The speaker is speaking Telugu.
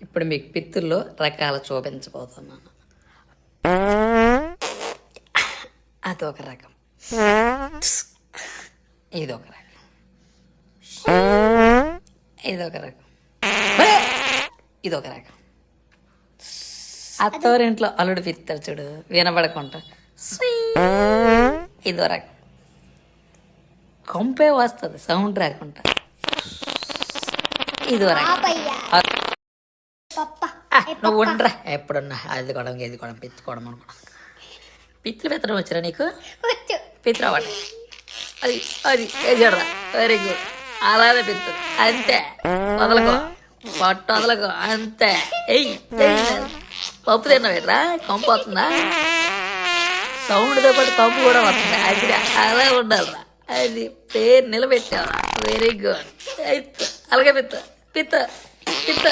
ఇప్పుడు మీకు పిత్తుల్లో రకాలు చూపించబోతున్నాను. అదొక రకం, ఇదొక రకం, ఇదొక రకం, ఇదొక రకం. అత్తవారింట్లో అల్లుడు పిత్తాడు చూడు, వినబడకుండా ఇదో రకం. కొంపే వస్తుంది సౌండ్ రాకుండా, ఇదో రకం. నువ్వు ఉండరా, ఎప్పుడున్నా అది కూడా ఇది కూడా పిత్తుకోవడం అనుకున్నా. పిత్తులు పెత్తడం వచ్చారా నీకు? పిత్తులు అవ్వండి, అది అది వేసాడురా, వెరీ గుడ్. అలానే పిత్తులు అంతే, వదలకో, పట్టు వదలకో, అంతే. ఎయ్ పప్పు తిన్నావేట్రా, కంపు వస్తుందా? సౌండ్తో పాటు కంపు కూడా వస్తుంది, అది అలా ఉండాలిరా. అది పేరు నిలబెట్టావరా, వెరీ గుడ్. అలాగే పిత్త పిత్త పిత్త